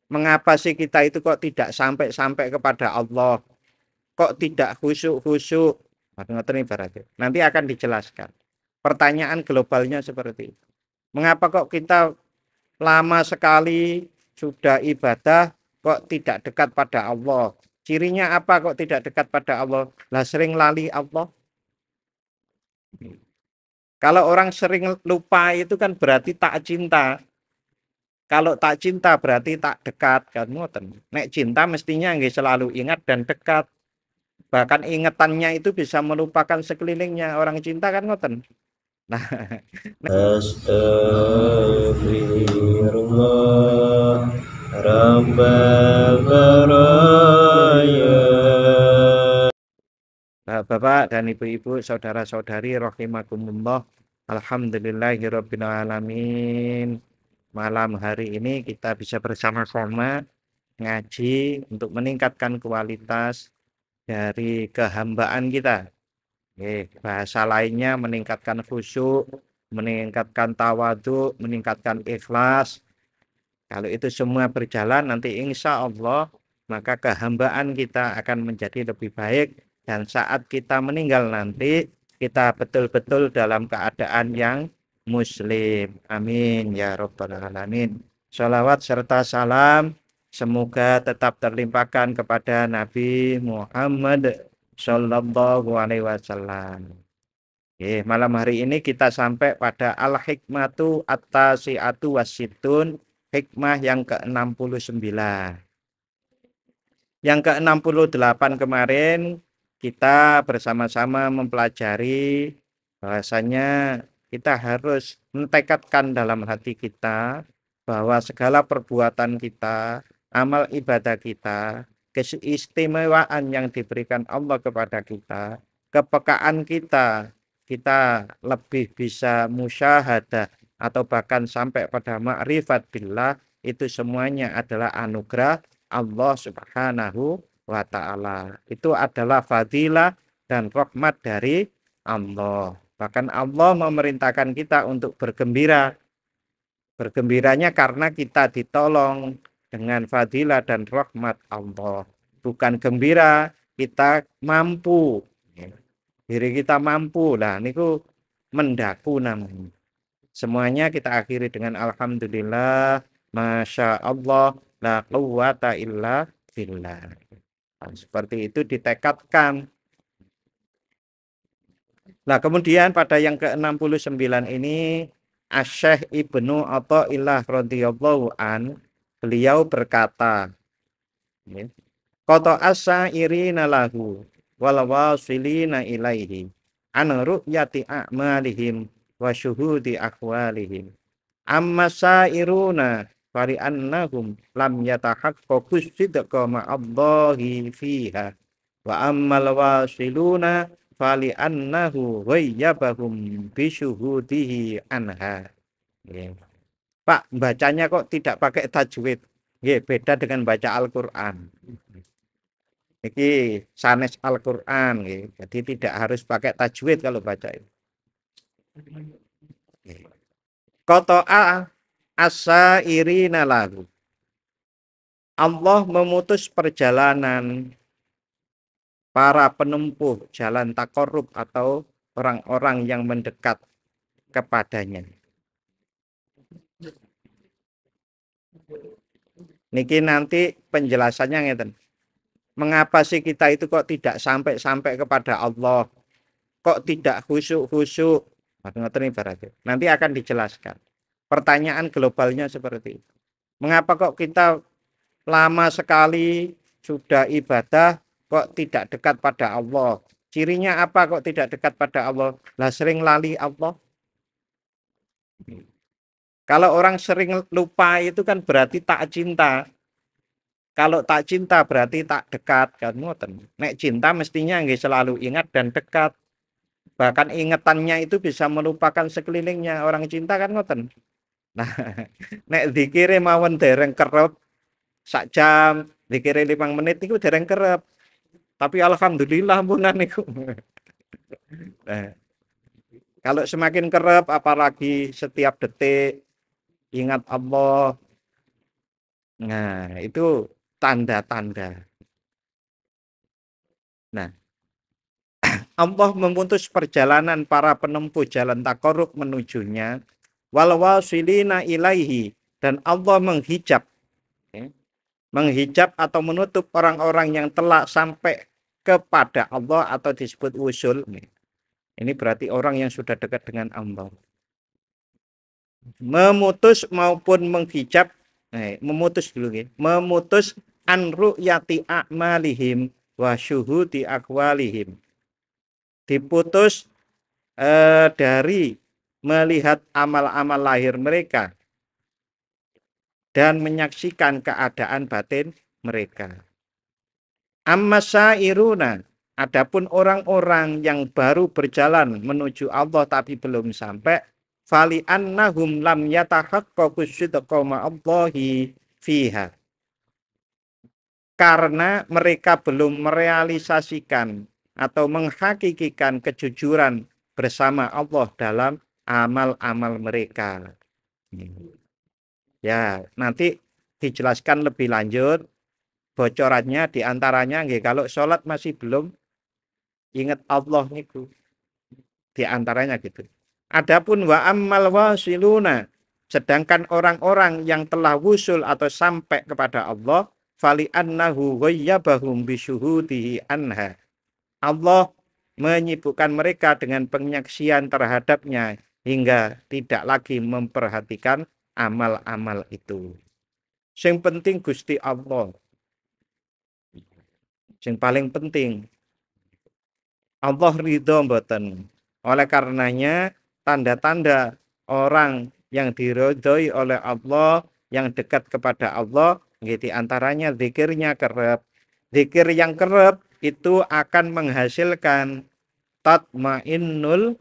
Mengapa sih kita itu kok tidak sampai-sampai kepada Allah? Kok tidak khusyuk-khusyuk? Ngoten ibaratnya. Nanti akan dijelaskan. Pertanyaan globalnya seperti itu. Mengapa kok kita lama sekali sudah ibadah kok tidak dekat pada Allah? Cirinya apa kok tidak dekat pada Allah? Lah sering lali Allah. Kalau orang sering lupa itu kan berarti tak cinta. Kalau tak cinta berarti tak dekat kan ngoten. Nek cinta mestinya nggih selalu ingat dan dekat. Bahkan ingatannya itu bisa melupakan sekelilingnya. Orang cinta kan ngoten. Nah, Astaghfirullah Rabbal Baraya. Bapak dan Ibu-ibu, saudara-saudari rahimakumullah. Alhamdulillahirabbil alamin. Malam hari ini kita bisa bersama-sama ngaji untuk meningkatkan kualitas dari kehambaan kita. Bahasa lainnya meningkatkan khusyuk, meningkatkan tawadhu, meningkatkan ikhlas. Kalau itu semua berjalan nanti insya Allah maka kehambaan kita akan menjadi lebih baik dan saat kita meninggal nanti kita betul-betul dalam keadaan yang muslim. Amin ya rabbal alamin. Shalawat serta salam semoga tetap terlimpahkan kepada Nabi Muhammad Sallallahu Alaihi Wasallam. Malam hari ini kita sampai pada al-hikmatu at-tasi'atu wasitun, hikmah yang ke-69. Yang ke-68 kemarin kita bersama-sama mempelajari bahwasanya kita harus mentekadkan dalam hati kita bahwa segala perbuatan kita, amal ibadah kita, keistimewaan yang diberikan Allah kepada kita, kepekaan kita, kita lebih bisa musyahadah atau bahkan sampai pada ma'rifat billah, itu semuanya adalah anugerah Allah Subhanahu wa taala. Itu adalah fadilah dan rahmat dari Allah. Bahkan Allah memerintahkan kita untuk bergembira. Bergembiranya karena kita ditolong dengan fadilah dan rahmat Allah. Bukan gembira kita mampu. Diri kita mampu lah niku mendaku namanya. Semuanya kita akhiri dengan alhamdulillah, masya Allah, la quwata illa billah. Nah, seperti itu ditekadkan. Nah, kemudian pada yang ke-69 ini Asy-Syaikh Ibnu Athaillah radhiyallahu an, beliau berkata, ya, qata as-sa'irina lahu wal wasilina ilaihi an ru'yati a'malihim wa syuhudi akhwalihim. Amma sa'iruna fari annahum lam yatahaqqaqu sidqa ma'allahi fiha wa ammal wasiluna fali annahu ghayyabahum bisyuhudihi anha. Ya. Pak, bacanya kok tidak pakai tajwid? Ya, beda dengan baca Al-Qur'an. Iki sanes Al-Qur'an, ya. Jadi tidak harus pakai tajwid kalau baca itu. Qata'a asa irina lahu. Allah memutus perjalanan para penempuh jalan takorub atau orang-orang yang mendekat kepadanya. Niki nanti penjelasannya ngeten. Mengapa sih kita itu kok tidak sampai-sampai kepada Allah? Kok tidak khusyuk-khusyuk? Ngoten ibaratnya. Nanti akan dijelaskan. Pertanyaan globalnya seperti itu. Mengapa kok kita lama sekali sudah ibadah kok tidak dekat pada Allah? Cirinya apa kok tidak dekat pada Allah? Lah sering lali Allah. Kalau orang sering lupa itu kan berarti tak cinta. Kalau tak cinta berarti tak dekat kan ngoten. Nek cinta mestinya nggih selalu ingat dan dekat. Bahkan ingatannya itu bisa melupakan sekelilingnya. Orang cinta kan ngoten. Nah, nek dikire mawon dereng kerep sak jam, dikire 5 menit niku dereng kerep. Tapi alhamdulillah mpunan niku. Nah, kalau semakin kerep apalagi setiap detik ingat Allah, Nah, itu tanda-tanda. Nah, Allah memutus perjalanan para penempuh jalan takorub menujunya, wal wasilina ilaihi, dan Allah menghijab, ya, menghijab atau menutup orang-orang yang telah sampai kepada Allah atau disebut wusul. Ini berarti orang yang sudah dekat dengan Allah. Memutus maupun menghijab, memutus dulu ya, memutus an ru'yati a'malihim wa syuhudi aqwalihim. Diputus dari melihat amal-amal lahir mereka dan menyaksikan keadaan batin mereka. Amma syairuna, adapun orang-orang yang baru berjalan menuju Allah tapi belum sampai, fali annahum lam yatahaqqaqu sidqa ma'allahi fiha. Karena mereka belum merealisasikan atau menghakikikan kejujuran bersama Allah dalam amal-amal mereka. Ya, nanti dijelaskan lebih lanjut bocorannya diantaranya kalau sholat masih belum ingat Allah niku, diantaranya gitu. Adapun wa ammal wasiluna, sedangkan orang-orang yang telah wusul atau sampai kepada Allah, fali annahu ghayyabahum bisyuhudihi anha. Allah menyibukkan mereka dengan penyaksian terhadapnya hingga tidak lagi memperhatikan amal-amal itu. Yang penting Gusti Allah. Yang paling penting Allah ridho mboten. Oleh karenanya tanda-tanda orang yang diridhoi oleh Allah, yang dekat kepada Allah, di antaranya zikirnya kerep. Zikir yang kerep itu akan menghasilkan tatmainnul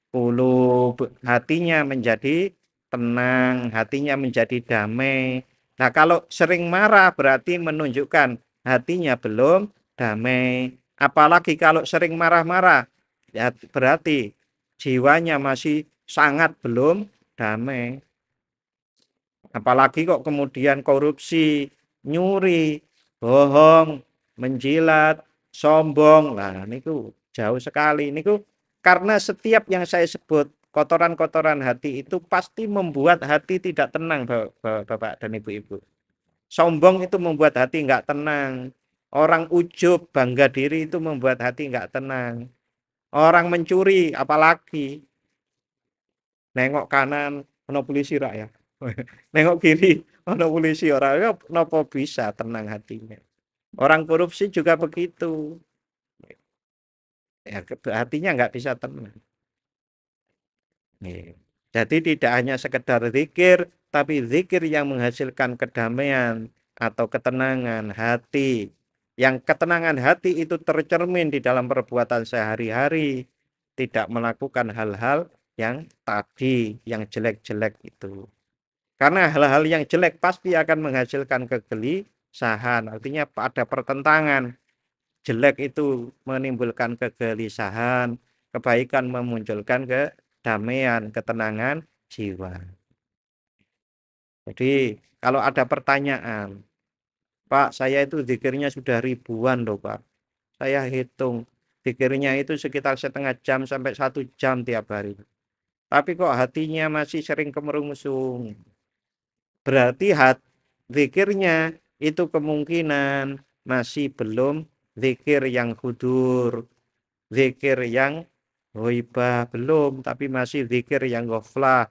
qulub. Hatinya menjadi tenang, hatinya menjadi damai. Nah, kalau sering marah berarti menunjukkan hatinya belum damai. Apalagi kalau sering marah-marah, ya berarti jiwanya masih sangat belum damai. Apalagi kok kemudian korupsi, nyuri, bohong, menjilat, sombong. Nah, niku jauh sekali. Niku karena setiap yang saya sebut kotoran-kotoran hati itu pasti membuat hati tidak tenang, Bapak dan Ibu-ibu. Sombong itu membuat hati nggak tenang. Orang ujub, bangga diri itu membuat hati nggak tenang. Orang mencuri, apalagi nengok kanan, ono polisi rak ya. Nengok kiri, ono polisi orang ya, nopo bisa tenang hatinya. Orang korupsi juga begitu. Ya, hatinya nggak bisa tenang. Nih. Jadi tidak hanya sekedar zikir, tapi zikir yang menghasilkan kedamaian atau ketenangan hati. Yang ketenangan hati itu tercermin di dalam perbuatan sehari-hari. Tidak melakukan hal-hal yang tadi, yang jelek-jelek itu. Karena hal-hal yang jelek pasti akan menghasilkan kegelisahan. Artinya ada pertentangan. Jelek itu menimbulkan kegelisahan, kebaikan memunculkan kedamaian, ketenangan jiwa. Jadi kalau ada pertanyaan, Pak, saya itu zikirnya sudah ribuan loh Pak. Saya hitung zikirnya itu sekitar setengah jam sampai 1 jam tiap hari. Tapi kok hatinya masih sering kemerungsung. Berarti zikirnya itu kemungkinan masih belum zikir yang hudur, zikir yang ghaibah belum, tapi masih zikir yang ghaflah.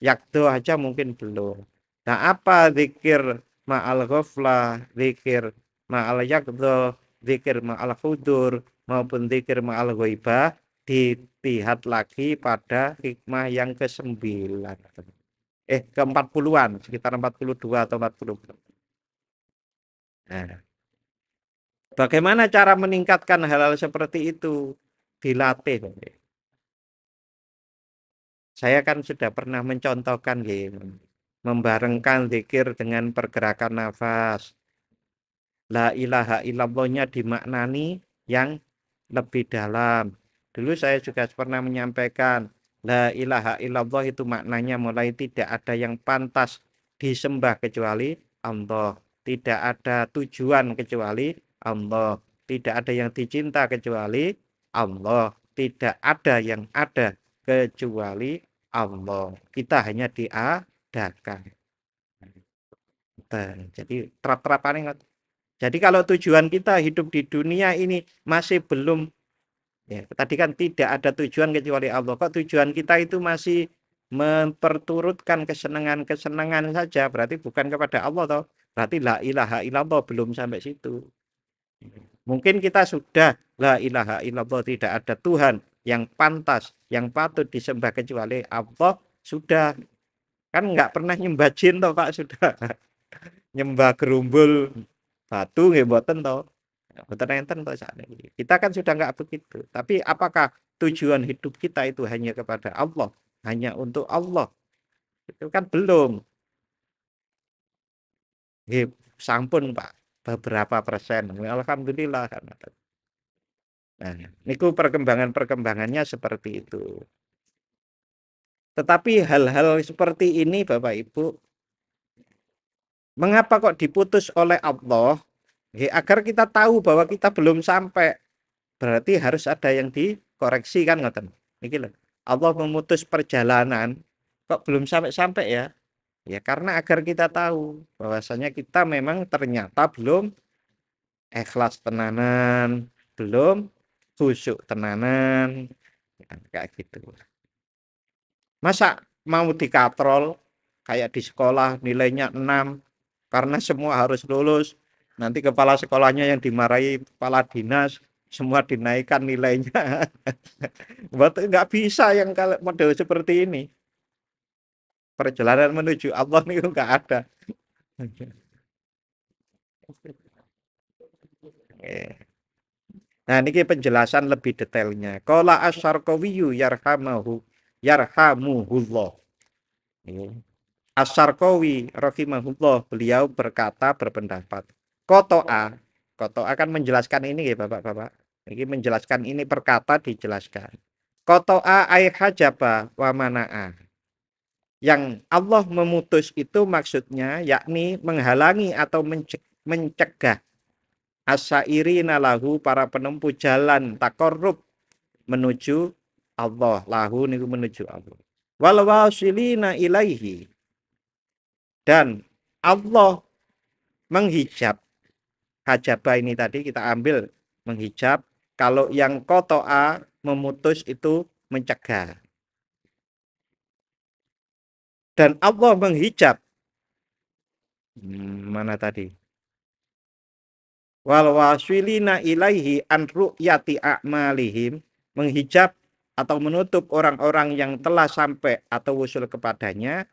Yakdo aja mungkin belum. Nah, apa zikir ma'al ghaflah, zikir ma'al yakdo, zikir ma'al hudur, maupun zikir ma'al ghaibah, dilihat lagi pada hikmah yang ke-9. Ke-40-an, sekitar 42 atau 40. Nah, bagaimana cara meningkatkan hal-hal seperti itu? Dilatih. Saya kan sudah pernah mencontohkan membarengkan zikir dengan pergerakan nafas. La ilaha illallahnya dimaknani yang lebih dalam. Dulu saya juga pernah menyampaikan la ilaha illallah itu maknanya mulai tidak ada yang pantas disembah kecuali Allah. Tidak ada tujuan kecuali Allah. Tidak ada yang dicinta kecuali Allah. Tidak ada yang ada kecuali Allah. Kita hanya diadakan. Jadi terap-terapan. Jadi kalau tujuan kita hidup di dunia ini masih belum, ya, tadi kan tidak ada tujuan kecuali Allah. Kok tujuan kita itu masih memperturutkan kesenangan-kesenangan saja, berarti bukan kepada Allah toh. Berarti la ilaha illallah belum sampai situ. Mungkin kita sudah la ilaha illallah, tidak ada Tuhan yang pantas, yang patut disembah kecuali Allah, sudah. Kan nggak pernah nyembah jin toh Pak, sudah. Nyembah gerumbul batu nggih mboten toh. Mboten enten toh sakniki. Kita kan sudah nggak begitu. Tapi apakah tujuan hidup kita itu hanya kepada Allah, hanya untuk Allah? Itu kan belum. Nggih, sampun Pak, beberapa persen. Alhamdulillah. Nah, niku perkembangan-perkembangannya seperti itu. Tetapi hal-hal seperti ini Bapak Ibu, mengapa kok diputus oleh Allah? Agar kita tahu bahwa kita belum sampai, berarti harus ada yang dikoreksi kan ngoten. Niki lho. Allah memutus perjalanan kok belum sampai-sampai ya. Ya karena agar kita tahu bahwasanya kita memang ternyata belum ikhlas tenanan, belum khusyuk tenanan. Ya, kayak gitu. Masa mau dikatrol kayak di sekolah nilainya 6 karena semua harus lulus. Nanti kepala sekolahnya yang dimarahi kepala dinas, semua dinaikkan nilainya. Nggak bisa yang kalau model seperti ini. Perjalanan menuju Allah itu nggak ada. Nah, ini penjelasan lebih detailnya. Qala Asy-Syarqawiyyu yarhamuhullah. Asy-Syarqawi rahimahullah, beliau berkata, berpendapat. Kotoa akan menjelaskan ini ya Bapak-bapak. Ini menjelaskan ini perkata dijelaskan. Kotoa ay hajaba wa mana'a. Yang Allah memutus itu maksudnya yakni menghalangi atau mencegah asyairina lahu, para penempuh jalan takorrub menuju Allah, lahu niku menuju Allah. Wal wasilina ilaihi, dan Allah menghijab. Hajabah ini tadi kita ambil menghijab. Kalau yang kotoa memutus itu mencegah. Dan Allah menghijab. Mana tadi? Wal wasilina ilaihi an ru'yati a'malihim, menghijab atau menutup orang-orang yang telah sampai atau usul kepadanya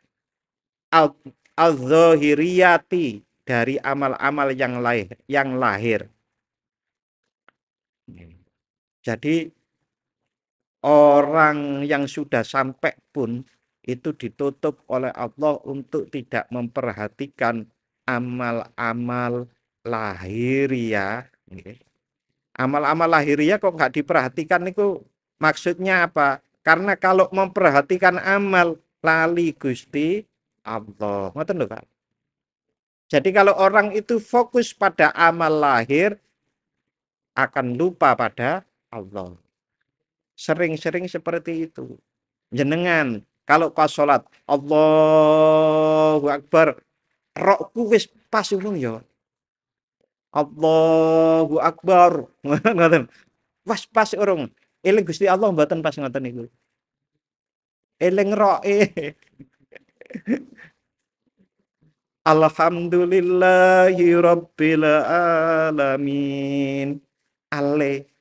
al-zahiriyati, dari amal-amal yang lahir. Jadi orang yang sudah sampai pun itu ditutup oleh Allah untuk tidak memperhatikan amal-amal lahiriah. Amal-amal lahiriah kok nggak diperhatikan itu maksudnya apa? Karena kalau memperhatikan amal lali Gusti Allah. Ngoten lho, Pak. Jadi kalau orang itu fokus pada amal lahir akan lupa pada Allah. Sering-sering seperti itu. Jenengan kalau pas sholat Allahu Akbar, rokku wis pas urung ya. Allahu Akbar. Ngoten. Pas urung. Eling Gusti Allah mboten pas ngoten niku. Eling roke. Alhamdulillahi rabbil alamin.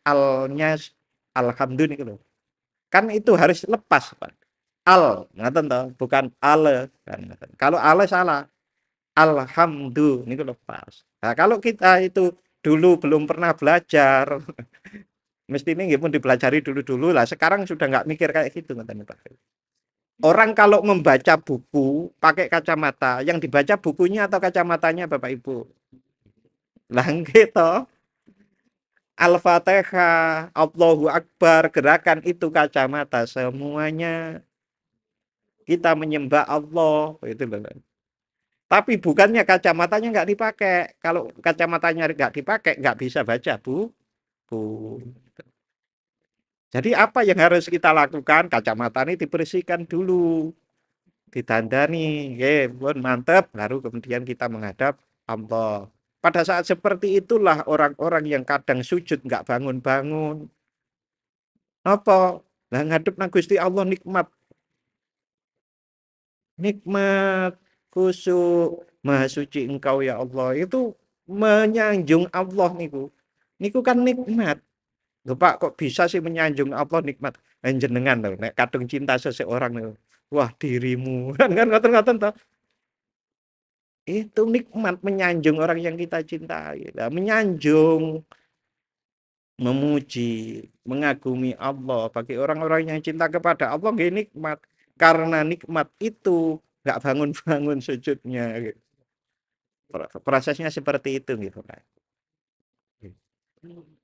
Alnyas alhamdulillah. Kan itu harus lepas, Pak. Ngaten toh, bukan ale kan. Kalau ale salah. Alhamdulillah niku lepas. Nah, kalau kita itu dulu belum pernah belajar, mesti ini pun dipelajari dulu-dulu lah. Sekarang sudah nggak mikir kayak gitu, ngoten Pak. Orang kalau membaca buku pakai kacamata, yang dibaca bukunya atau kacamatanya Bapak Ibu? Lah gitu. Al-Fatihah, Allahu Akbar, gerakan itu kacamata semuanya. Kita menyembah Allah, itu Bapak. Tapi bukannya kacamatanya nggak dipakai. Kalau kacamatanya nggak dipakai, nggak bisa baca bu. Jadi apa yang harus kita lakukan? Kacamata ini dibersihkan dulu, ditandani, pun mantep, baru kemudian kita menghadap Allah. Pada saat seperti itulah orang-orang yang kadang sujud nggak bangun-bangun. Apa? Lah ngadep nang Gusti Allah nikmat, nikmat, khusyuk, maha suci Engkau ya Allah. Itu menyanjung Allah niku. Niku kan nikmat. Loh Pak, kok bisa sih menyanjung Allah nikmat? Jenengan loh, nek kadung cinta seseorang loh. Wah, dirimu. Kan ngoten-ngoten toh. Itu nikmat menyanjung orang yang kita cintai. Nah, menyanjung, memuji, mengagumi Allah bagi orang-orang yang cinta kepada Allah nggih nikmat. Karena nikmat itu nggak bangun-bangun sujudnya gitu. Prosesnya seperti itu gitu Pak.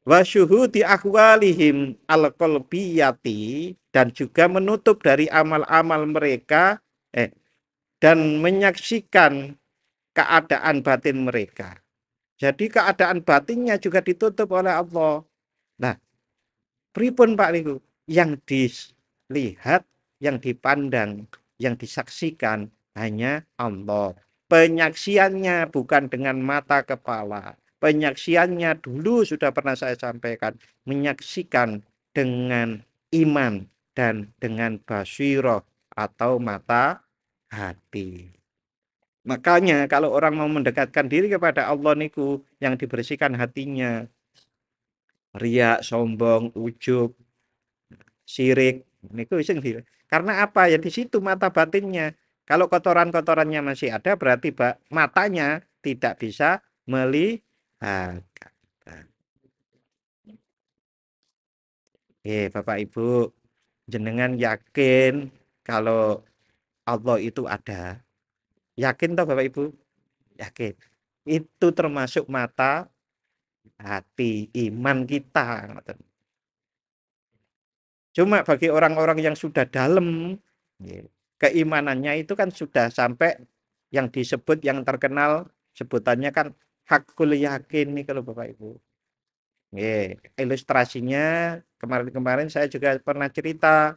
Wa syuhudi ahwalihim al-qalbiyati, dan juga menutup dari amal-amal mereka dan menyaksikan keadaan batin mereka. Jadi keadaan batinnya juga ditutup oleh Allah. Nah, pripun Pak niku? Yang dilihat, yang dipandang, yang disaksikan hanya Allah. Penyaksiannya bukan dengan mata kepala. Penyaksiannya dulu sudah pernah saya sampaikan, menyaksikan dengan iman dan dengan basiroh atau mata hati. Makanya kalau orang mau mendekatkan diri kepada Allah niku yang dibersihkan hatinya, riak, sombong, ujub, syirik, niku sing karena apa ya di situ mata batinnya. Kalau kotoran-kotorannya masih ada berarti matanya tidak bisa melihat. Bapak Ibu, jenengan yakin kalau Allah itu ada? Yakin toh Bapak Ibu? Yakin. Itu termasuk mata hati, iman kita. Cuma bagi orang-orang yang sudah dalam, keimanannya itu kan sudah sampai yang disebut, yang terkenal sebutannya kan hakul yakin nih kalau Bapak Ibu. Ilustrasinya kemarin-kemarin saya juga pernah cerita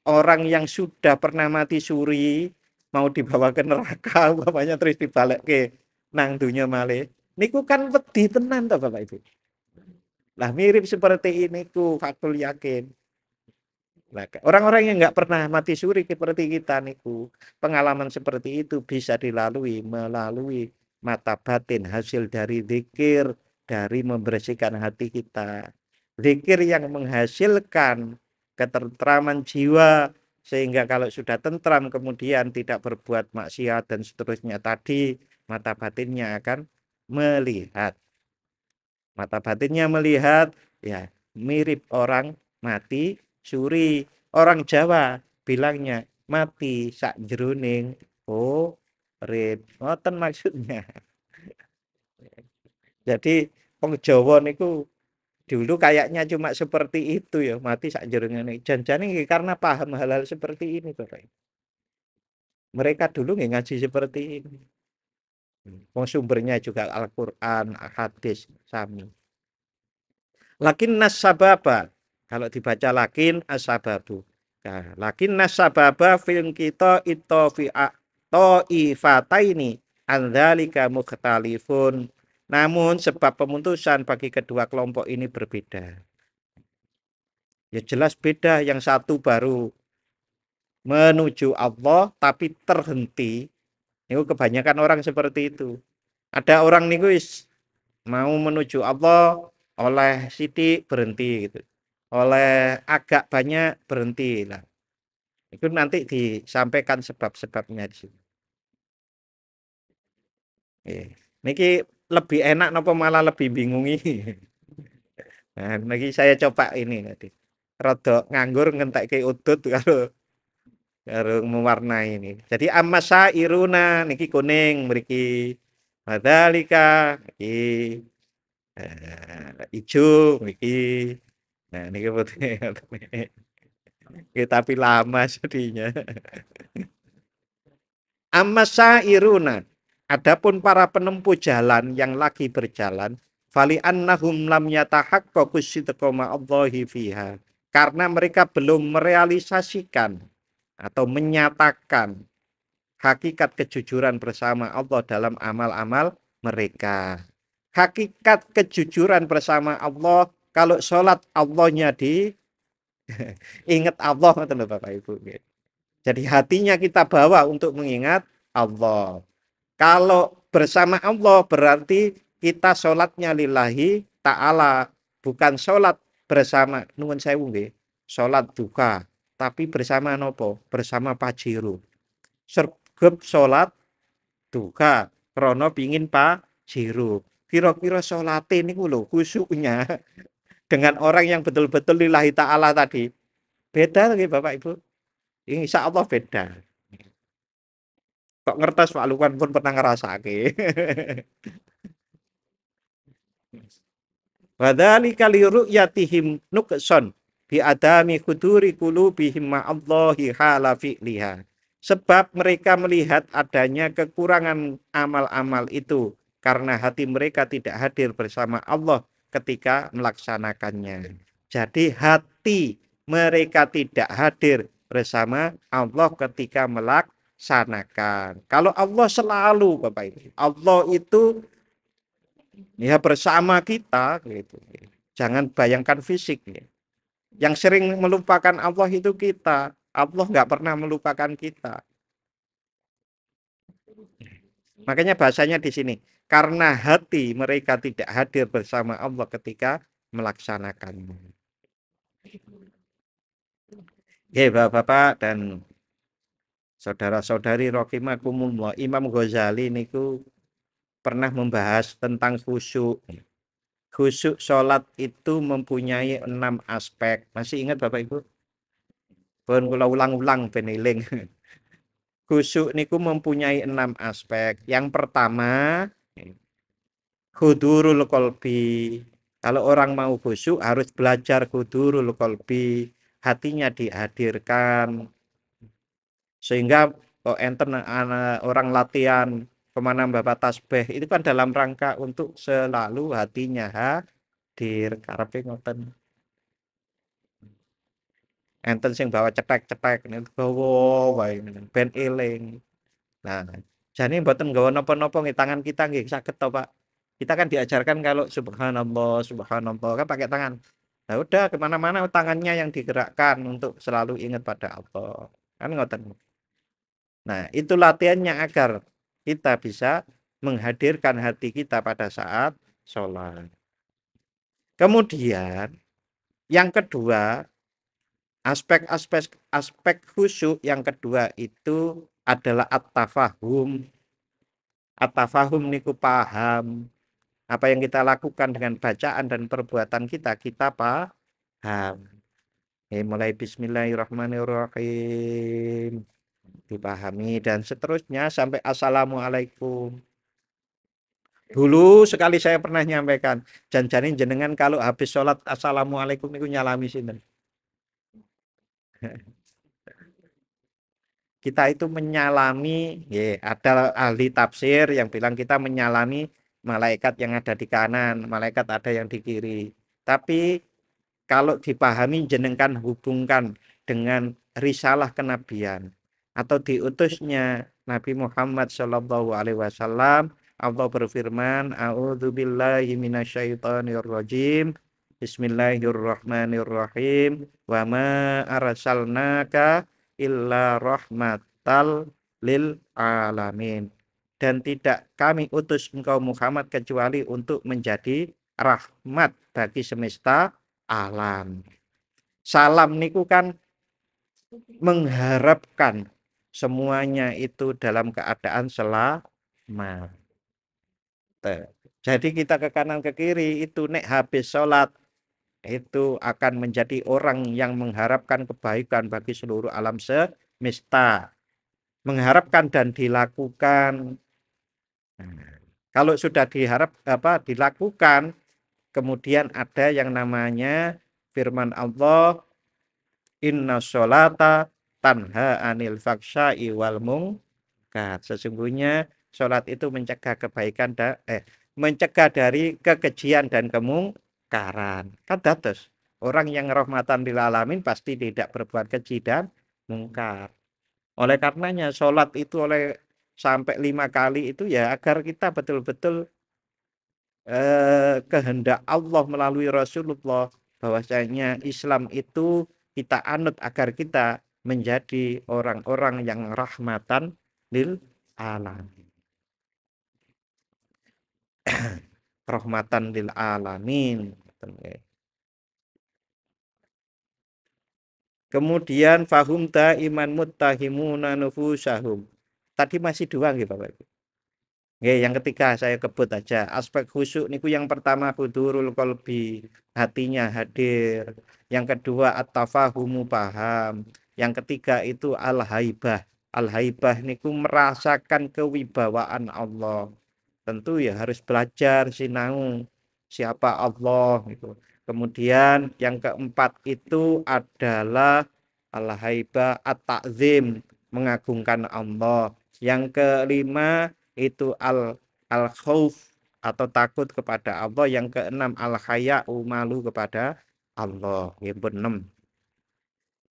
orang yang sudah pernah mati suri mau dibawa ke neraka bapaknya terus dibalik ke nang dunya malih. Niku kan wedi tenan toh Bapak Ibu. Lah mirip seperti ini ku fakul yakin. Nah, orang-orang yang nggak pernah mati suri seperti kita niku, pengalaman seperti itu bisa dilalui melalui mata batin hasil dari zikir, dari membersihkan hati kita. Zikir yang menghasilkan ketentraman jiwa sehingga kalau sudah tentram kemudian tidak berbuat maksiat dan seterusnya tadi, mata batinnya akan melihat. Mata batinnya melihat, ya mirip orang mati suri. Orang Jawa bilangnya mati sak jroning urip. Ngoten maksudnya. Jadi wong Jawa niku dulu kayaknya cuma seperti itu ya, mati sak jroning. Jan-jane karena paham hal-hal seperti ini, Bapak. Mereka dulu nggih ngaji seperti ini. Wong sumbernya juga Al-Qur'an, hadis sami. Lakin nasababa, kalau dibaca lakin asababu. Nah, lakin nasababa fil kita ifataini andzalika mukhtalifun. Namun sebab pemutusan bagi kedua kelompok ini berbeda. Ya jelas beda, yang satu baru menuju Allah tapi terhenti. Itu kebanyakan orang seperti itu. Ada orang niku mau menuju Allah oleh sidik berhenti gitu. Oleh agak banyak berhenti lah. Itu nanti disampaikan sebab-sebabnya di sini. Niki lebih enak napa malah lebih bingung ini. Nah, niki saya coba ini tadi. Rodok nganggur ngentekke udut karo mewarnai ini. Jadi amasa iruna niki kuning mriki. Padalika niki ijo niki. Nah, niki putih. Tapi lama sedihnya. Amasa iruna. Adapun para penempuh jalan yang lagi berjalan, fali annahum lam yatahaqqaqu sidqa ma'allahi fiha. Karena mereka belum merealisasikan atau menyatakan hakikat kejujuran bersama Allah dalam amal-amal mereka. Hakikat kejujuran bersama Allah, kalau sholat Allahnya ingat Allah, Bapak Ibu. Jadi hatinya kita bawa untuk mengingat Allah. Kalau bersama Allah berarti kita sholatnya lillahi ta'ala, bukan sholat bersama nuwun sewu nggih. Sholat duka, tapi bersama nopo? Bersama pajiru. Sergep sholat duka, krono pingin pajiru. Kira-kira sholat ini lho khusyuknya dengan orang yang betul-betul lillahi ta'ala tadi. Beda lagi Bapak Ibu. Insya Allah beda. Kok ngertos Pak Lukman pun pernah ngerasake. Wadzalika li ru'yatihim nuqson bi adami khuduri qulubihim ma'allahi hala fi'liha. Sebab mereka melihat adanya kekurangan amal-amal itu karena hati mereka tidak hadir bersama Allah ketika melaksanakannya. Jadi hati mereka tidak hadir bersama Allah ketika melaksanakan. Kalau Allah selalu Bapak Ibu, Allah itu ya bersama kita gitu. Jangan bayangkan fisik ya. Yang sering melupakan Allah itu kita. Allah nggak pernah melupakan kita. Makanya bahasanya di sini, karena hati mereka tidak hadir bersama Allah ketika melaksanakannya. Ya Bapak-bapak dan saudara-saudari rahimakumullah, Imam Ghazali niku pernah membahas tentang khusyuk. Khusyuk sholat itu mempunyai 6 aspek. Masih ingat Bapak Ibu? Pun kula ulang-ulang ben eling. Khusyuk niku mempunyai 6 aspek. Yang pertama, hudurul qalbi. Kalau orang mau khusyuk harus belajar hudurul qalbi. Hatinya dihadirkan. Sehingga enten orang latihan kemana bapak tasbih itu kan dalam rangka untuk selalu hatinya hadir. Karepe ngoten. Enten sing bawa cetek-cetek niku gawa wae ben eling. Nah, jane mboten nggawa napa-napa nggih tangan kita nggih saged to, Pak. Kita kan diajarkan kalau subhanallah, subhanallah kan pakai tangan. Nah, udah kemana-mana tangannya yang digerakkan untuk selalu ingat pada Allah. Kan ngoten. Nah, itu latihannya agar kita bisa menghadirkan hati kita pada saat sholat. Kemudian, yang kedua, aspek khusyuk yang kedua itu adalah at-tafahum. At-tafahum niku paham. Apa yang kita lakukan dengan bacaan dan perbuatan kita paham. Mulai bismillahirrahmanirrahim dipahami dan seterusnya sampai assalamualaikum. Dulu sekali saya pernah nyampaikan, janjanin jenengan kalau habis sholat assalamualaikum niku nyalami sinten. Kita itu menyalami, ya, ada ahli tafsir yang bilang kita menyalami malaikat yang ada di kanan, malaikat ada yang di kiri. Tapi kalau dipahami jenengkan hubungkan dengan risalah kenabian atau diutusnya Nabi Muhammad Shallallahu Alaihi Wasallam, Allah berfirman, A'udzubillahi minasyaitonirrajim. Bismillahirrahmanirrahim. Wa ma arsalnaka illa rahmatal lil alamin. Dan tidak kami utus engkau Muhammad kecuali untuk menjadi rahmat bagi semesta alam. Salam niku kan mengharapkan semuanya itu dalam keadaan selamat. Jadi kita ke kanan ke kiri itu nek habis sholat itu akan menjadi orang yang mengharapkan kebaikan bagi seluruh alam semesta. Mengharapkan dan dilakukan. Nah, kalau sudah dilakukan, kemudian ada yang namanya firman Allah, inna sholata tanha anil faksha'i wal munkar. Sesungguhnya Sholat itu mencegah kebaikan mencegah dari kekejian dan kemungkaran. Kan dados orang yang rahmatan lil alamin pasti tidak berbuat keji dan mungkar. Oleh karenanya sholat itu oleh sampai 5 kali itu ya agar kita betul-betul kehendak Allah melalui Rasulullah bahwasanya Islam itu kita anut agar kita menjadi orang-orang yang rahmatan lil alamin. Rahmatan lil alamin. Kemudian fahum iman muttahimuna nufusahum. Tadi masih dua nggih Bapak Ibu. Nggih, yang ketiga saya kebut aja. Aspek khusyuk niku yang pertama hudurul qalbi, hatinya hadir. Yang kedua at-tafahumu paham. Yang ketiga itu al-haibah. Al-haibah niku merasakan kewibawaan Allah. Tentu ya harus belajar sinau siapa Allah gitu. Kemudian yang keempat itu adalah al-haibah at-ta'zim, mengagungkan Allah. Yang kelima itu al khauf atau takut kepada Allah. Yang keenam al haya'u, malu kepada Allah. Ya, 6.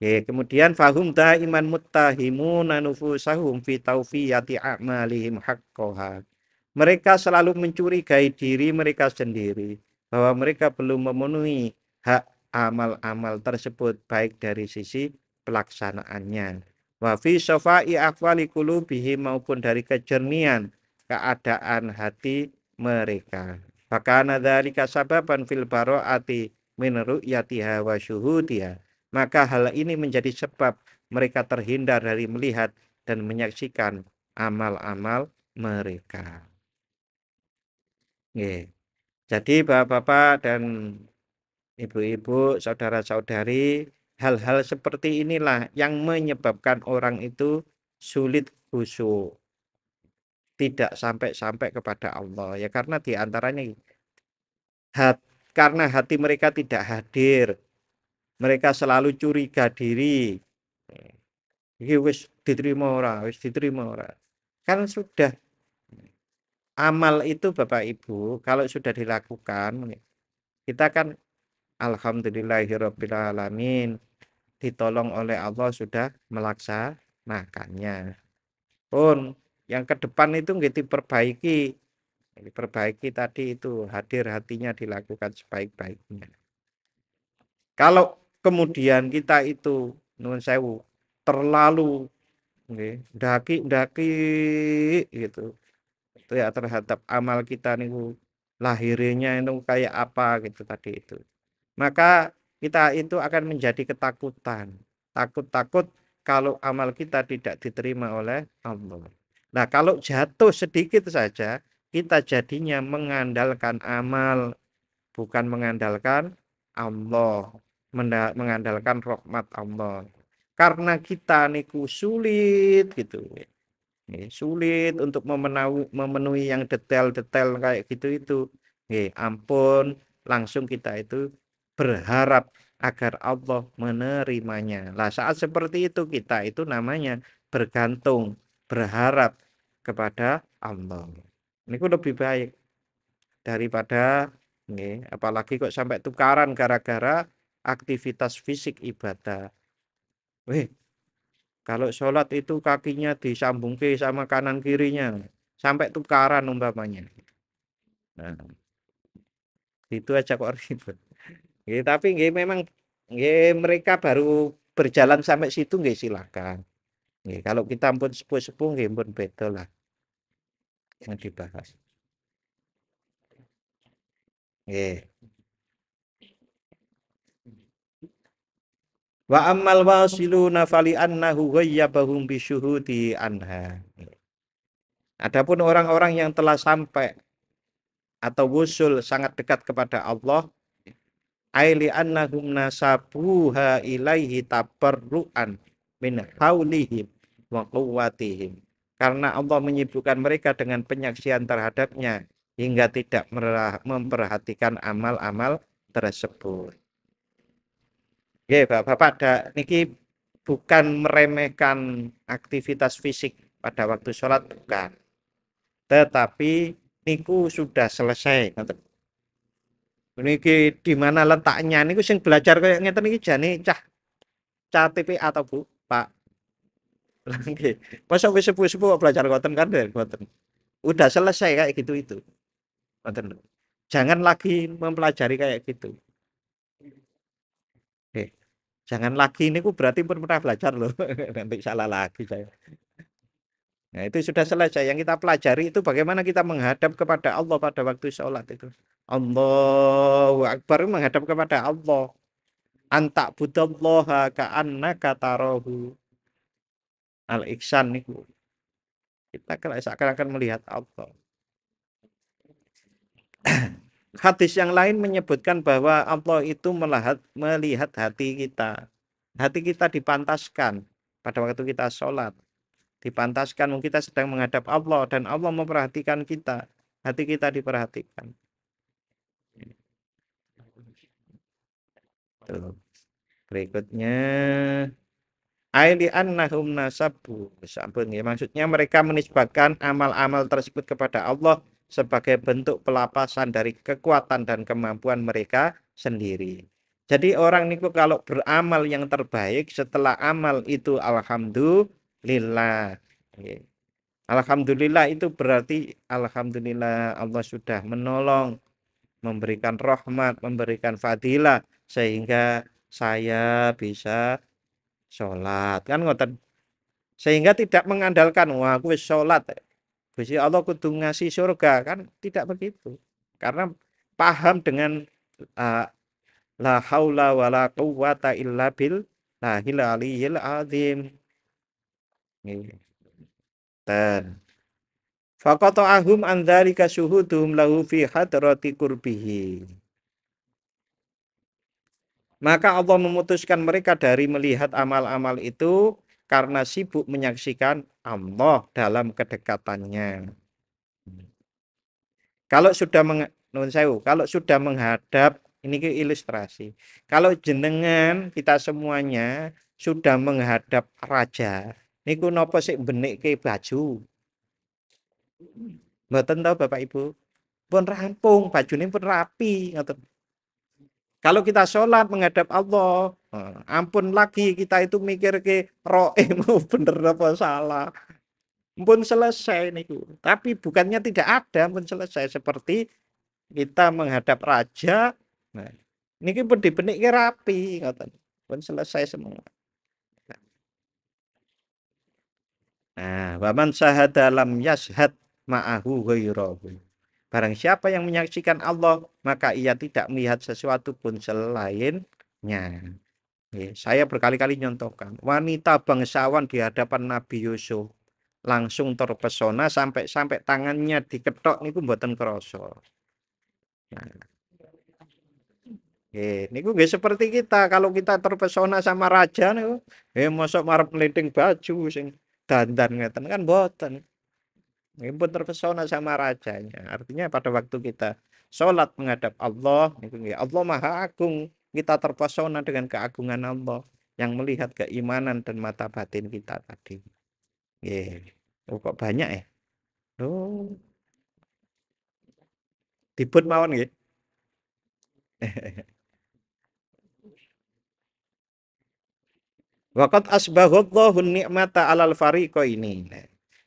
Oke, kemudian fahum iman muttahimuna nufusahum fi tawfiyati a'malihim haqqoha. Mereka selalu mencurigai diri mereka sendiri bahwa mereka belum memenuhi hak amal-amal tersebut baik dari sisi pelaksanaannya. Wa fi syafai aqwali qulubihim, maupun dari kejernihan keadaan hati mereka. Fakana dzalika sababan fil bara'ati min ru'yatiha wa syuhudiha. Maka hal ini menjadi sebab mereka terhindar dari melihat dan menyaksikan amal-amal mereka. Nggih. Jadi Bapak-bapak dan Ibu-ibu, saudara-saudari, hal-hal seperti inilah yang menyebabkan orang itu sulit khusyuk, tidak sampai-sampai kepada Allah. Ya karena diantaranya karena hati mereka tidak hadir, mereka selalu curiga diri. Iki wis diterima ora, wis diterima ora. Kan sudah amal itu Bapak Ibu kalau sudah dilakukan kita kan alhamdulillahirabbil alamin ditolong oleh Allah sudah melaksanakannya. Pun yang ke depan itu nggih diperbaiki. Diperbaiki tadi itu hadir hatinya dilakukan sebaik-baiknya. Kalau kemudian kita itu nuwun sewu terlalu nggih ndaki gitu. Itu ya terhadap amal kita niku lahirnya itu kayak apa gitu tadi itu. Maka kita itu akan menjadi ketakutan. Takut-takut kalau amal kita tidak diterima oleh Allah. Nah, kalau jatuh sedikit saja, kita jadinya mengandalkan amal, bukan mengandalkan Allah, mengandalkan rahmat Allah. Karena kita niku sulit gitu. Sulit untuk memenuhi yang detail-detail kayak gitu itu. Ampun, langsung kita itu berharap agar Allah menerimanya. Lah saat seperti itu kita itu namanya bergantung, berharap kepada Allah. Ini lebih baik daripada apalagi kok sampai tukaran gara-gara aktivitas fisik ibadah. Weh, kalau sholat itu kakinya disambung ke sama kanan kirinya sampai tukaran umpamanya. Nah, itu aja kok ribet. Tapi memang mereka baru berjalan sampai situ silakan. Kalau kita pun sepuh-sepuh pun beda lah yang dibahas. Wa ammal wasiluna fali annahu ghayyabahum bisyuhudi anha. Adapun orang-orang yang telah sampai atau wusul sangat dekat kepada Allah, aili annahum nasabuha ilaihi tabarruan min haulihim wa quwwatihim. Karena Allah menyibukkan mereka dengan penyaksian terhadapnya hingga tidak memperhatikan amal-amal tersebut. Oke, Bapak-bapak, niki bukan meremehkan aktivitas fisik pada waktu sholat, bukan. tetapi niku sudah selesai. Niki di mana letaknya niku sing belajar kayak ngeten iki jane cah cah TPA atau Bu, Pak. Nggih. Masa wis sepuh-sepuh kok belajar ngoten kan ngoten. Udah selesai kayak gitu itu. Ngoten. Jangan lagi mempelajari kayak gitu. Oke. Jangan lagi niku berarti pun pernah belajar loh. Nanti salah lagi saya. Nah, itu sudah selesai. Yang kita pelajari itu bagaimana kita menghadap kepada Allah pada waktu sholat itu. Allahu Akbar menghadap kepada Allah. Antak budallaha ka'annaka tarahu. Al-Ihsan niku. Kita seakan-akan melihat Allah. Hadis yang lain menyebutkan bahwa Allah itu melihat hati kita. Hati kita dipantaskan pada waktu kita sholat. Dipantaskan kita sedang menghadap Allah dan Allah memperhatikan kita. Hati kita diperhatikan. Tuh. Berikutnya aili annahum nasabu. Sampun ya. Maksudnya mereka menisbahkan amal-amal tersebut kepada Allah sebagai bentuk pelapasan dari kekuatan dan kemampuan mereka sendiri. Jadi orang niku kalau beramal yang terbaik setelah amal itu alhamdulillah. Alhamdulillah itu berarti alhamdulillah Allah sudah menolong, memberikan rahmat, memberikan fadilah sehingga saya bisa sholat kan ngoten. Sehingga tidak mengandalkan wah aku wis sholat Gusti Allah kudu ngasih surga kan tidak begitu. Karena paham dengan uh, la haula wala quwata illa billahil aliyil azim. Dan faqata'ahum an dzalika syuhudum lahu fi hadrati qurbihi. Maka Allah memutuskan mereka dari melihat amal-amal itu karena sibuk menyaksikan Allah dalam kedekatannya. Kalau sudah kalau sudah menghadap ini ke ilustrasi. Kalau jenengan kita semuanya sudah menghadap raja, niku napa sik ke baju? Mboten tahu Bapak Ibu. Pun rampung, bajune pun rapi ngoten. Kalau kita sholat menghadap Allah, ampun lagi kita itu mikir ke roe mau bener apa salah. Pun selesai niku. Tapi bukannya tidak ada, pun selesai seperti kita menghadap raja. Nah, niki pun dibenik rapi ngoten. Pun selesai semua. Nah, waman syahada lam yashhad ma'ahu ghairahu. Barang siapa yang menyaksikan Allah, maka ia tidak melihat sesuatu pun selainnya. Saya berkali-kali nyontohkan, wanita bangsawan di hadapan Nabi Yusuf langsung terpesona sampai tangannya diketok niku mboten krasa. Nah, niku nggih seperti kita, kalau kita terpesona sama raja niku, mosok marep meliting baju sing dandan ngeten kan mboten. Pun terpesona sama rajanya. Artinya pada waktu kita sholat menghadap Allah, Allah Maha Agung, kita terpesona dengan keagungan Allah yang melihat keimanan dan mata batin kita tadi. Oh, kok banyak ya? Oh, dibut mawon nggih. Waqat asbaghallahu ni'mata 'alal fariqaini.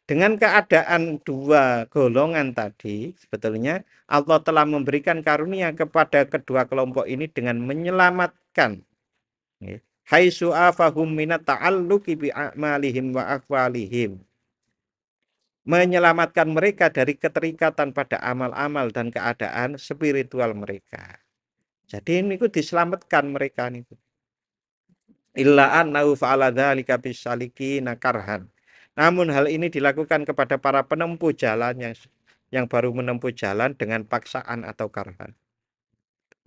Dengan keadaan dua golongan tadi, sebetulnya Allah telah memberikan karunia kepada kedua kelompok ini dengan menyelamatkan. Haitsu afahum minat ta'alluqi bi a'malihim wa aqwalihim. Menyelamatkan mereka dari keterikatan pada amal-amal dan keadaan spiritual mereka. Jadi ini diselamatkan mereka niku. Illa annahu fa'ala dzalika bisalikina karhan. Namun hal ini dilakukan kepada para penempuh jalan yang baru menempuh jalan dengan paksaan atau karhan.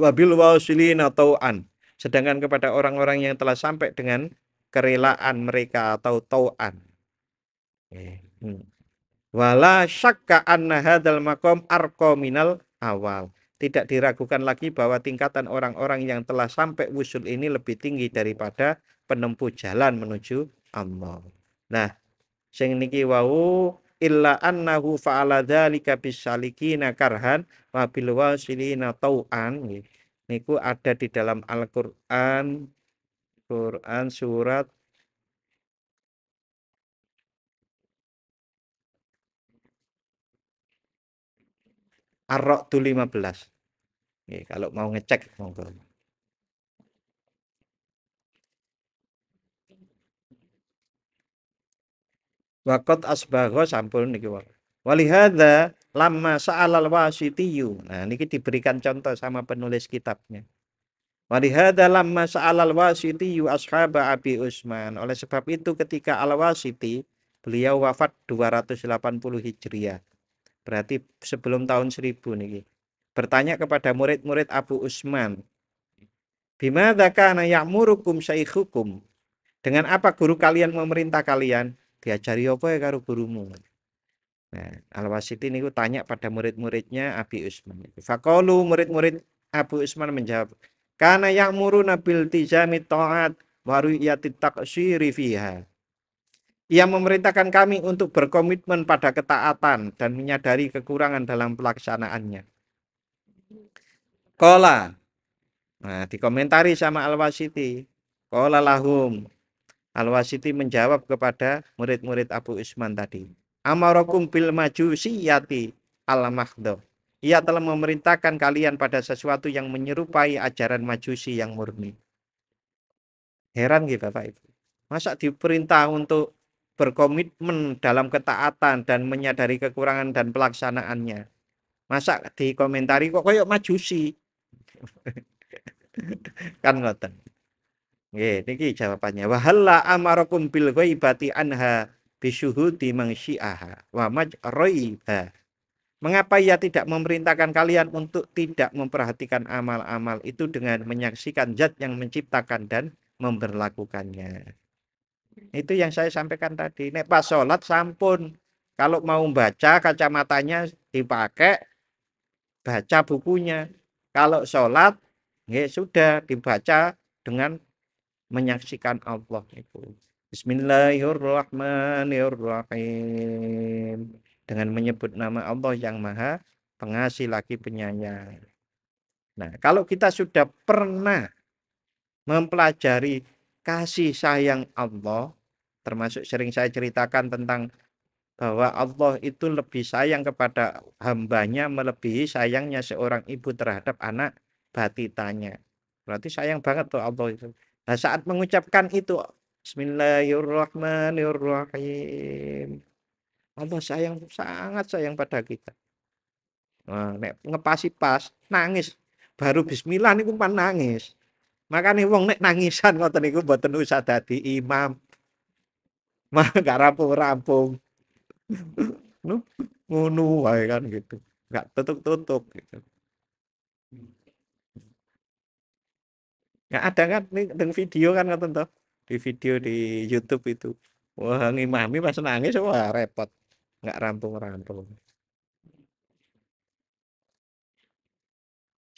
Wabil wasilina tau'an. Sedangkan kepada orang-orang yang telah sampai dengan kerelaan mereka atau tau'an. Wala syakka anna hadzal maqam arqa minal awal. Tidak diragukan lagi bahwa tingkatan orang-orang yang telah sampai wusul ini lebih tinggi daripada penempuh jalan menuju Allah. Nah, sing niki wau illa annahu fa'ala dzalika bisalikina karhan wa bil wasilina tau'an. Niku ada di dalam Al-Qur'an, surat Ar-Ra'd 15. Nggih, kalau mau ngecek monggo. Waqat asbagha sampun niki wae. Walihada lamma sa'alal wasitiyu. Nah, niki diberikan contoh sama penulis kitabnya. Walihada lamma sa'alal wasitiyu ashaba Abi Usman. Oleh sebab itu ketika Al-Wasiti beliau wafat 280 Hijriah. Berarti sebelum tahun 1000 niki. Bertanya kepada murid-murid Abu Usman, "Bimadza kana ya'murukum syaikhukum?" Dengan apa guru kalian memerintah kalian? Diajari apa ya karo gurumu? Nah, Al-Wasiti niku tanya pada murid-muridnya Abi Usman. Faqalu, murid-murid Abu Usman menjawab, "Kana ya'muruna bil tizami ta'at wa ru'yati taqsiri fiha." Ia memerintahkan kami untuk berkomitmen pada ketaatan dan menyadari kekurangan dalam pelaksanaannya. Qala. Nah, dikomentari sama Al-Wasiti. Qala lahum. Al-Wasiti menjawab kepada murid-murid Abu Usman tadi. Amarakum bil majusiyati al-mahdhah. Ia telah memerintahkan kalian pada sesuatu yang menyerupai ajaran Majusi yang murni. Heran gitu Bapak Ibu. Masa diperintah untuk berkomitmen dalam ketaatan dan menyadari kekurangan dan pelaksanaannya. Masa dikomentari kok kayak Majusi? Kan ngoten. Nggih, niki jawabannya. Wa halla amarakum bil ghaibati anha bisyuhudi mangsyi'aha wa majraiha. Mengapa ia tidak memerintahkan kalian untuk tidak memperhatikan amal-amal itu dengan menyaksikan zat yang menciptakan dan memberlakukannya. Itu yang saya sampaikan tadi. Nek pas sholat sampun. Kalau mau baca kacamatanya dipakai, baca bukunya. Kalau sholat, ya sudah dibaca dengan menyaksikan Allah itu. Bismillahirrahmanirrahim. Dengan menyebut nama Allah yang Maha Pengasih lagi Penyayang. Nah, kalau kita sudah pernah mempelajari kasih sayang Allah, termasuk sering saya ceritakan tentang bahwa Allah itu lebih sayang kepada hambanya melebihi sayangnya seorang ibu terhadap anak batitanya. Berarti sayang banget tuh Allah itu. Nah, saat mengucapkan itu Bismillahirrahmanirrahim. Allah sayang, sangat sayang pada kita. Nah, nek ngepasi pas nangis baru bismillah niku pan nangis. Makanya wong nek nangisan ngoten niku mboten usah dadi imam. Mah gak rampung-rampung. Ngono wae kan gitu. Enggak tutup-tutup gitu. Enggak ada kan nih dengan video kan ngoten toh. Di video di YouTube itu. Wah, ngimami pas nangis wah repot. Enggak rampung-rampung.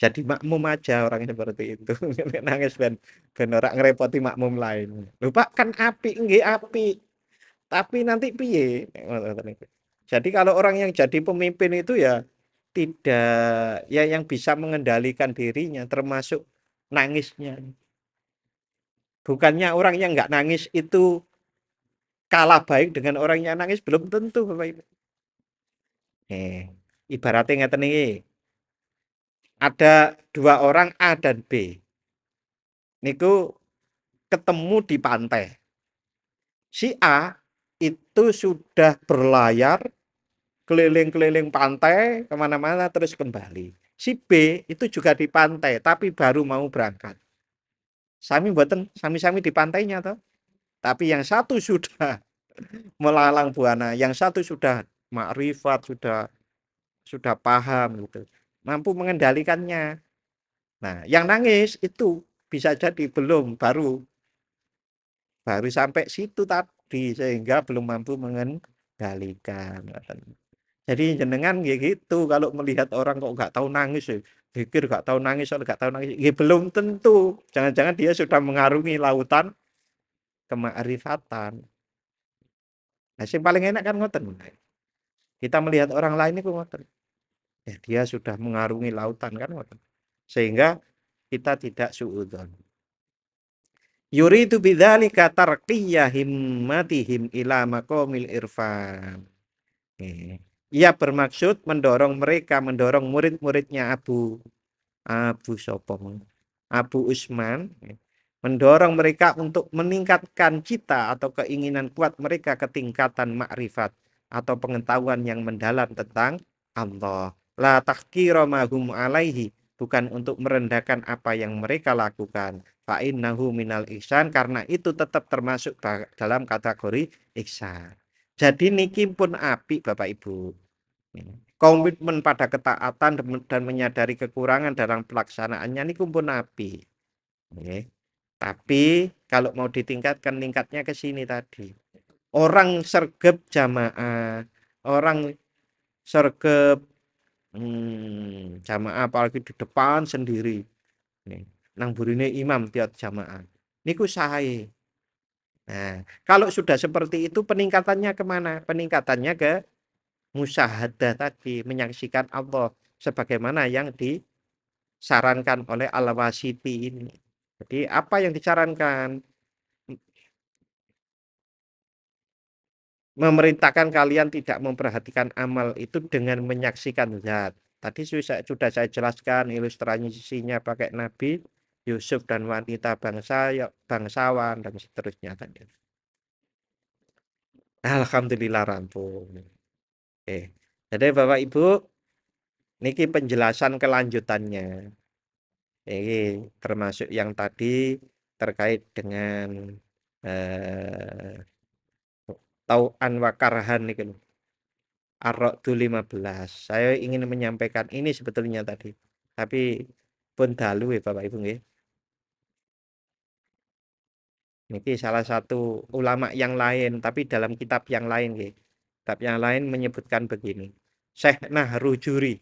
Jadi makmum aja orang seperti itu. Nangis ben ora ngrepoti makmum lain. Lho Pak kan apik nggih apik. Tapi nanti piye? Jadi kalau orang yang jadi pemimpin itu ya tidak ya yang bisa mengendalikan dirinya termasuk nangisnya. Bukannya orang yang nggak nangis itu kalah baik dengan orang yang nangis belum tentu Bapak Ibu. Ibaratnya ngeten iki. Ada dua orang A dan B. Niku ketemu di pantai. Si A itu sudah berlayar keliling-keliling pantai kemana-mana terus kembali. Si B itu juga di pantai tapi baru mau berangkat. Sami-sami di pantainya toh. Tapi yang satu sudah melalang buana, yang satu sudah makrifat, sudah paham gitu. Mampu mengendalikannya. Nah, yang nangis itu bisa jadi belum baru sampai situ tadi sehingga belum mampu mengendalikan. Jadi jenengan gitu kalau melihat orang kok nggak tahu nangis ya, pikir nggak tahu nangis atau nggak tahu nangis, ya belum tentu. Jangan-jangan dia sudah mengarungi lautan kemakrifatan. Nah, yang paling enak kan ngoten. Kita melihat orang lain itu ngoten. Ya, dia sudah mengarungi lautan kan ngoten. Sehingga kita tidak suudzon. Yuridu bidzalika tarqiyya himmatihim ila maqamil irfan. Ia bermaksud mendorong mereka, mendorong murid-muridnya Abu Sopong, Abu Usman, mendorong mereka untuk meningkatkan cita atau keinginan kuat mereka ke tingkatan makrifat atau pengetahuan yang mendalam tentang Allah. La tahqira ma hum alaihi, bukan untuk merendahkan apa yang mereka lakukan. Fa innahu minal ihsan, karena itu tetap termasuk dalam kategori ihsan. Jadi niki pun apik Bapak Ibu. Komitmen pada ketaatan dan menyadari kekurangan dalam pelaksanaannya ini pun apik. Nggih. Tapi kalau mau ditingkatkan, tingkatnya ke sini tadi. Orang sergap jamaah, orang sergap jamaah apalagi di depan sendiri. Nih, nang burine imam tiap jamaah. Niku sae. Nah, kalau sudah seperti itu peningkatannya kemana? Peningkatannya ke musyahadah tadi, menyaksikan Allah sebagaimana yang disarankan oleh Al-Wasiti ini. Jadi apa yang disarankan? Memerintahkan kalian tidak memperhatikan amal itu dengan menyaksikan zat. Tadi sudah saya jelaskan ilustrasinya pakai Nabi Yusuf dan wanita bangsawan dan seterusnya tadi. Alhamdulillah rampung. Oke. Jadi Bapak Ibu, niki penjelasan kelanjutannya. Ini termasuk yang tadi terkait dengan eh, tau'an wa karhan nih kan. Ar-Ra'du 15. Saya ingin menyampaikan ini sebetulnya tadi. Tapi pun dalu ya Bapak Ibu nggih. Niki salah satu ulama yang lain tapi dalam kitab yang lain nggih. Kitab yang lain menyebutkan begini. Syekh Nahrujuri.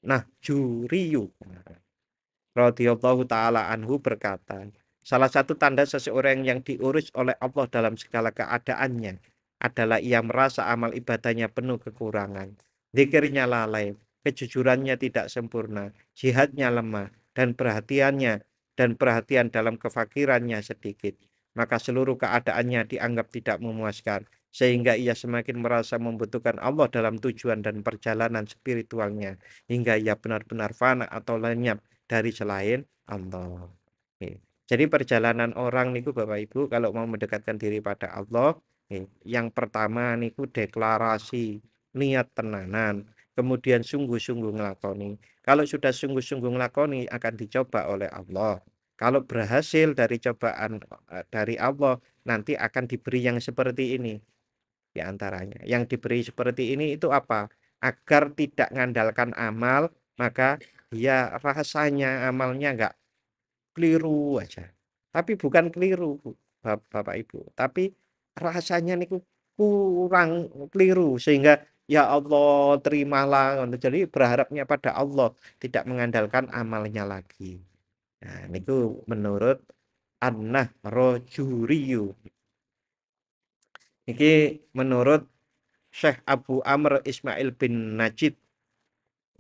Nahjuriyu radhiyallahu taala anhu berkata, salah satu tanda seseorang yang diurus oleh Allah dalam segala keadaannya adalah ia merasa amal ibadahnya penuh kekurangan, zikirnya lalai, kejujurannya tidak sempurna, jihadnya lemah, dan perhatian dalam kefakirannya sedikit. Maka seluruh keadaannya dianggap tidak memuaskan, sehingga ia semakin merasa membutuhkan Allah dalam tujuan dan perjalanan spiritualnya, hingga ia benar-benar fana atau lenyap dari selain Allah. Oke. Jadi perjalanan orang niku Bapak Ibu kalau mau mendekatkan diri pada Allah, yang pertama niku deklarasi niat tenanan, kemudian sungguh-sungguh ngelakoni. Kalau sudah sungguh-sungguh ngelakoni akan dicoba oleh Allah. Kalau berhasil dari cobaan dari Allah, nanti akan diberi yang seperti ini di antaranya. Yang diberi seperti ini itu apa? Agar tidak mengandalkan amal, maka dia rasanya amalnya enggak keliru aja. Tapi bukan keliru, Bapak Ibu. Tapi rasanya niku kurang keliru sehingga ya Allah terimalah. Jadi berharapnya pada Allah, tidak mengandalkan amalnya lagi. Nah, niku menurut An-Nahrojuriyu. Ini menurut Syekh Abu Amr Ismail bin Najib,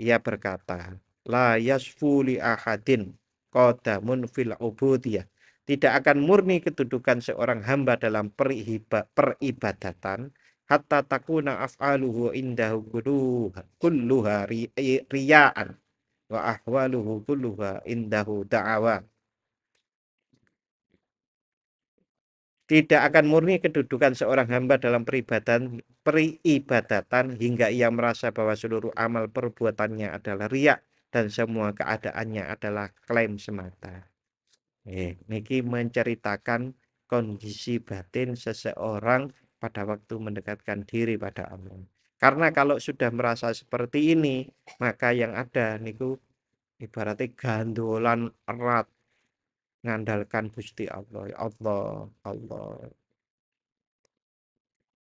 ia berkata, la yasfu li ahadin qadamun fil ubudiyah. Tidak akan murni kedudukan seorang hamba dalam peribadatan hatta takuna af'aluhu indahu kulluha riya'an wa ahwaluhu kulluha indahu da'awa. Tidak akan murni kedudukan seorang hamba dalam peribadatan hingga ia merasa bahwa seluruh amal perbuatannya adalah riak dan semua keadaannya adalah klaim semata. Niki menceritakan kondisi batin seseorang pada waktu mendekatkan diri pada Allah. Karena kalau sudah merasa seperti ini, maka yang ada niku ibaratnya gandolan erat ngandalkan Gusti Allah. Ya Allah, Allah.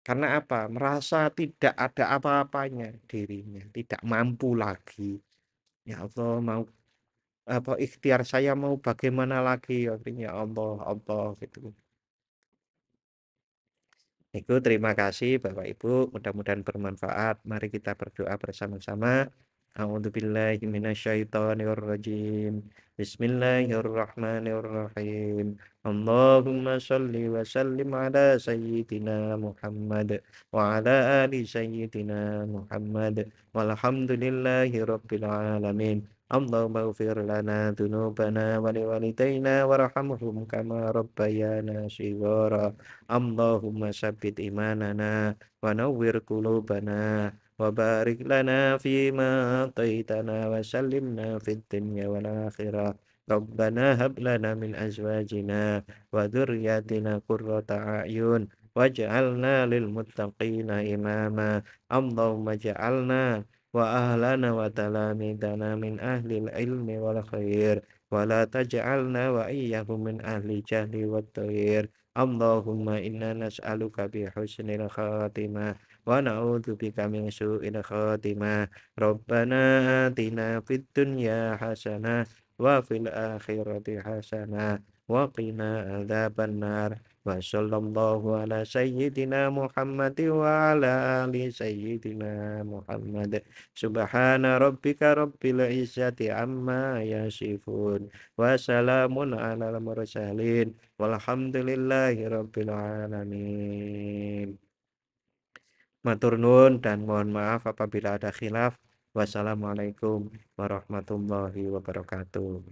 Karena apa? Merasa tidak ada apa-apanya dirinya, tidak mampu lagi. Ya Allah, mau apa ikhtiar saya mau bagaimana lagi? Akhirnya Allah, Allah gitu. Iku terima kasih Bapak Ibu, mudah-mudahan bermanfaat. Mari kita berdoa bersama-sama. A'udzubillahi minasyaitonirrajim. Bismillahirrahmanirrahim. Allahumma shalli wa sallim ala sayyidina Muhammad wa ala ali sayyidina Muhammad walhamdulillahi rabbil alamin. Allahumma ighfir lana dzunubana wa liwalidayna warhamhum kama rabbayana shighara. Allahumma sabbit imanana wa nawwir qulubana wa barik lana fima ataitana wa sallimna fid dunya wal akhirah. Rabbana hab lana min azwajina wa dhurriyyatina qurrata a'yun waj'alna lil muttaqina imama. Allahumma ja'alna wa ahlana wa talamidana min ahlil ilmi wal khair wa la taj'alna wa iyyahum min ahli jahli wat tayr. Allahumma inna nas'aluka bi husnil khatimah wa na'udzubika min su'il khatimah. Rabbana atina fid dunya hasanah wa fil akhirati hasanah wa qina adzabannar. Wa sallallahu ala sayyidina Muhammad wa ala ali sayyidina Muhammad. Subhana rabbika rabbil izzati amma yasifun wa salamun alal mursalin walhamdulillahi rabbil alamin. Matur nuwun dan mohon maaf apabila ada khilaf. Wassalamualaikum warahmatullahi wabarakatuh.